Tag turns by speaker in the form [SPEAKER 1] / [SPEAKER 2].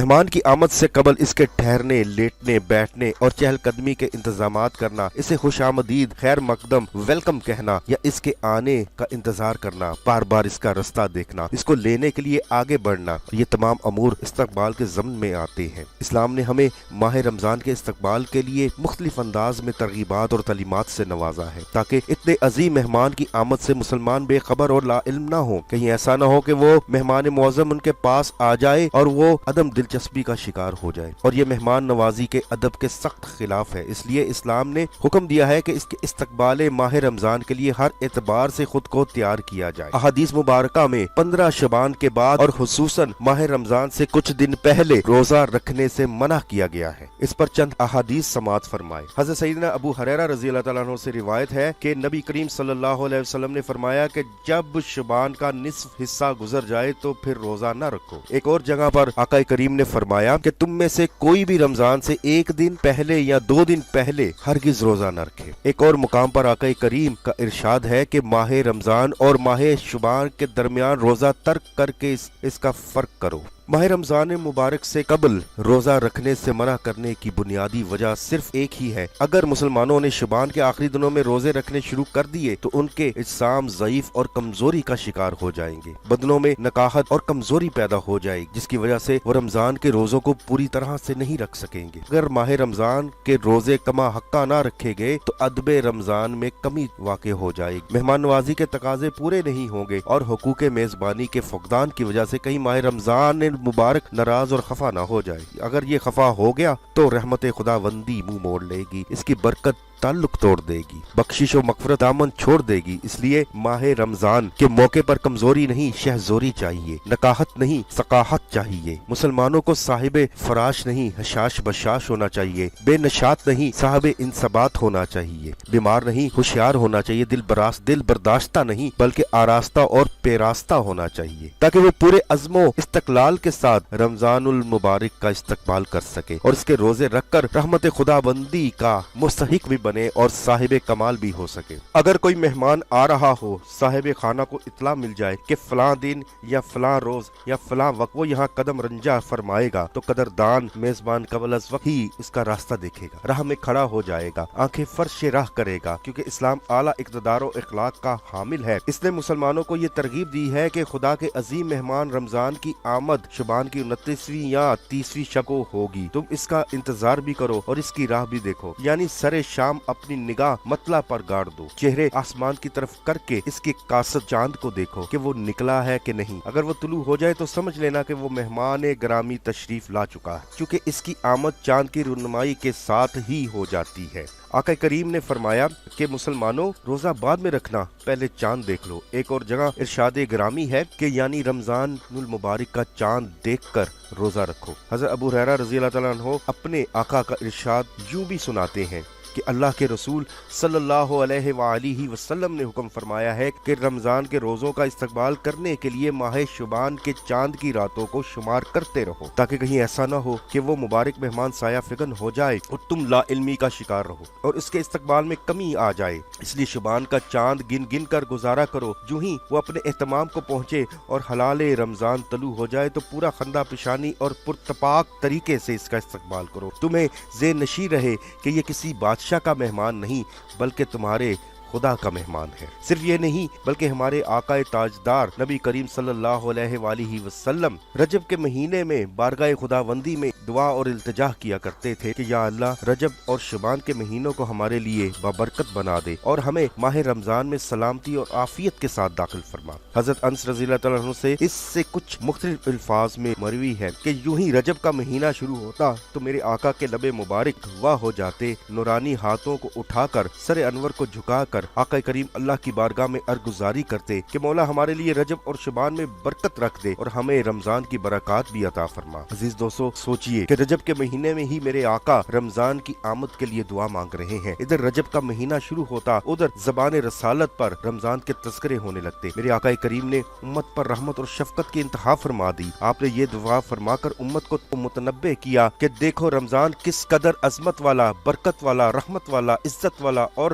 [SPEAKER 1] مہمان کی آمد سے قبل اس کے ٹھہرنے، لیٹنے، بیٹھنے اور چہل قدمی کے انتظامات کرنا، اسے خوش آمدید، خیر مقدم، ویلکم کہنا یا اس کے آنے کا انتظار کرنا، بار بار اس کا رستہ دیکھنا، اس کو لینے کے لیے آگے بڑھنا، یہ تمام امور استقبال کے ضمن میں آتے ہیں۔ اسلام نے ہمیں ماہ رمضان کے استقبال کے لیے مختلف انداز میں ترغیبات اور تعلیمات سے نوازا ہے تاکہ اتنے عظیم مہمان کی آمد سے مسلمان بے خبر اور لا علم نہ ہو۔ کہیں ایسا نہ ہو کہ وہ مہمان معظم ان کے پاس آ جائے اور وہ عدم دلچسپی کا شکار ہو جائے، اور یہ مہمان نوازی کے ادب کے سخت خلاف ہے۔ اس لیے اسلام نے حکم دیا ہے کہ اس کے استقبال ماہ رمضان کے لیے ہر اعتبار سے خود کو تیار کیا جائے۔ احادیث مبارکہ میں 15 شعبان کے بعد اور خصوصاً ماہ رمضان سے کچھ دن پہلے روزہ رکھنے سے منع کیا گیا ہے۔ اس پر چند احادیث سماعت فرمائے۔ حضرت سیدنا ابو ہریرہ رضی اللہ تعالیٰ عنہ سے روایت ہے کہ نبی کریم صلی اللہ علیہ وسلم نے فرمایا کہ جب شعبان کا نصف حصہ گزر جائے تو پھر روزہ نہ رکھو۔ ایک اور جگہ پر آقا کریم نے فرمایا کہ تم میں سے کوئی بھی رمضان سے ایک دن پہلے یا 2 دن پہلے ہرگز روزہ نہ رکھے۔ ایک اور مقام پر آقا کریم کا ارشاد ہے کہ ماہ رمضان اور ماہ شعبان کے درمیان روزہ ترک کر کے اس کا فرق کرو۔ ماہ رمضان مبارک سے قبل روزہ رکھنے سے منع کرنے کی بنیادی وجہ صرف ایک ہی ہے، اگر مسلمانوں نے شعبان کے آخری دنوں میں روزے رکھنے شروع کر دیے تو ان کے اجسام ضعیف اور کمزوری کا شکار ہو جائیں گے، بدنوں میں نکاہت اور کمزوری پیدا ہو جائے گی، جس کی وجہ سے وہ رمضان کے روزوں کو پوری طرح سے نہیں رکھ سکیں گے۔ اگر ماہ رمضان کے روزے کما حقہ نہ رکھے گئے تو ادب رمضان میں کمی واقع ہو جائے گی، مہمان نوازی کے تقاضے پورے نہیں ہوں گے اور حقوق میزبانی کے فقدان کی وجہ سے کہیں ماہ رمضان مبارک ناراض اور خفا نہ ہو جائے۔ اگر یہ خفا ہو گیا تو رحمت خداوندی منہ موڑ لے گی، اس کی برکت تعلق توڑ دے گی، بخشش و مغفرت دامن چھوڑ دے گی۔ اس لیے ماہ رمضان کے موقع پر کمزوری نہیں شہزوری چاہیے، نکاحت نہیں ثقاحت چاہیے، مسلمانوں کو صاحب فراش نہیں حشاش بشاش ہونا چاہیے، بے نشاط نہیں صاحب انصبات ہونا چاہیے، بیمار نہیں ہوشیار ہونا چاہیے، دل برداشتہ نہیں بلکہ آراستہ اور پیراستہ ہونا چاہیے، تاکہ وہ پورے عزم و استقلال کے ساتھ رمضان المبارک کا استقبال کر سکے اور اس کے روزے رکھ کر رحمت خداوندی کا مستحق بھی بنے اور صاحب کمال بھی ہو سکے۔ اگر کوئی مہمان آ رہا ہو، صاحب خانہ کو اطلاع مل جائے کہ فلاں دن یا فلاں روز یا فلاں وقت وہ یہاں قدم رنجا فرمائے گا تو قدردان میزبان قبل از وقت ہی اس کا راستہ دیکھے گا، راہ میں کھڑا ہو جائے گا، آنکھیں فرش راہ کرے گا، کیونکہ اسلام اعلیٰ اقتدار و اخلاق کا حامل ہے۔ اس نے مسلمانوں کو یہ ترغیب دی ہے کہ خدا کے عظیم مہمان رمضان کی آمد شعبان کی 29ویں یا 30ویں شب کو ہوگی، تم اس کا انتظار بھی کرو اور اس کی راہ بھی دیکھو، یعنی سر شام اپنی نگاہ مطلع پر گاڑ دو، چہرے آسمان کی طرف کر کے اس کے قاصد چاند کو دیکھو کہ وہ نکلا ہے کہ نہیں۔ اگر وہ طلوع ہو جائے تو سمجھ لینا کہ وہ مہمان گرامی تشریف لا چکا ہے، کیونکہ اس کی آمد چاند کی رونمائی کے ساتھ ہی ہو جاتی ہے۔ آقا کریم نے فرمایا کہ مسلمانوں روزہ بعد میں رکھنا، پہلے چاند دیکھ لو۔ ایک اور جگہ ارشاد گرامی ہے کہ یعنی رمضان المبارک کا چاند دیکھ کر روزہ رکھو۔ حضرت ابو ہریرہ رضی اللہ تعالیٰ عنہ اپنے آقا کا ارشاد یوں بھی سناتے ہیں کہ اللہ کے رسول صلی اللہ علیہ وآلہ وسلم نے حکم فرمایا ہے کہ رمضان کے روزوں کا استقبال کرنے کے لیے ماہ شعبان کے چاند کی راتوں کو شمار کرتے رہو، تاکہ کہیں ایسا نہ ہو کہ وہ مبارک مہمان سایہ فگن ہو جائے اور تم لا علمی کا شکار رہو اور اس کے استقبال میں کمی آ جائے۔ اس لیے شعبان کا چاند گن گن کر گزارا کرو، جو ہی وہ اپنے اہتمام کو پہنچے اور حلال رمضان طلوع ہو جائے تو پورا خندہ پیشانی اور پرتپاک طریقے سے اس کا استقبال کرو۔ تمہیں ذہن نشیں رہے کہ یہ کسی بادشاہ کا مہمان نہیں بلکہ تمہارے خدا کا مہمان ہے۔ صرف یہ نہیں بلکہ ہمارے آقا تاجدار نبی کریم صلی اللہ علیہ وآلہ وسلم رجب کے مہینے میں بارگاہ خداوندی میں دعا اور التجا کیا کرتے تھے کہ یا اللہ رجب اور شعبان کے مہینوں کو ہمارے لیے بابرکت بنا دے اور ہمیں ماہ رمضان میں سلامتی اور عافیت کے ساتھ داخل فرما۔ حضرت انس رضی اللہ تعالیٰ عنہ سے اس سے کچھ مختلف الفاظ میں مروی ہے کہ یوں ہی رجب کا مہینہ شروع ہوتا تو میرے آقا کے لب مبارک واہ ہو جاتے، نورانی ہاتھوں کو اٹھا کر سر انور کو جھکا کر آقا کریم اللہ کی بارگاہ میں ارگزاری کرتے کہ مولا ہمارے لیے رجب اور شعبان میں برکت رکھ دے اور ہمیں رمضان کی برکات بھی عطا فرما۔ عزیز دوستو، سوچئے کہ رجب کے مہینے میں ہی میرے آقا رمضان کی آمد کے لیے دعا مانگ رہے ہیں، ادھر رجب کا مہینہ شروع ہوتا، ادھر زبان رسالت پر رمضان کے تذکرے ہونے لگتے۔ میرے آقا کریم نے امت پر رحمت اور شفقت کی انتہا فرما دی۔ آپ نے یہ دعا فرما کر امت کو متنبہ کیا کہ دیکھو رمضان کس قدر عظمت والا، برکت والا، رحمت والا، عزت والا اور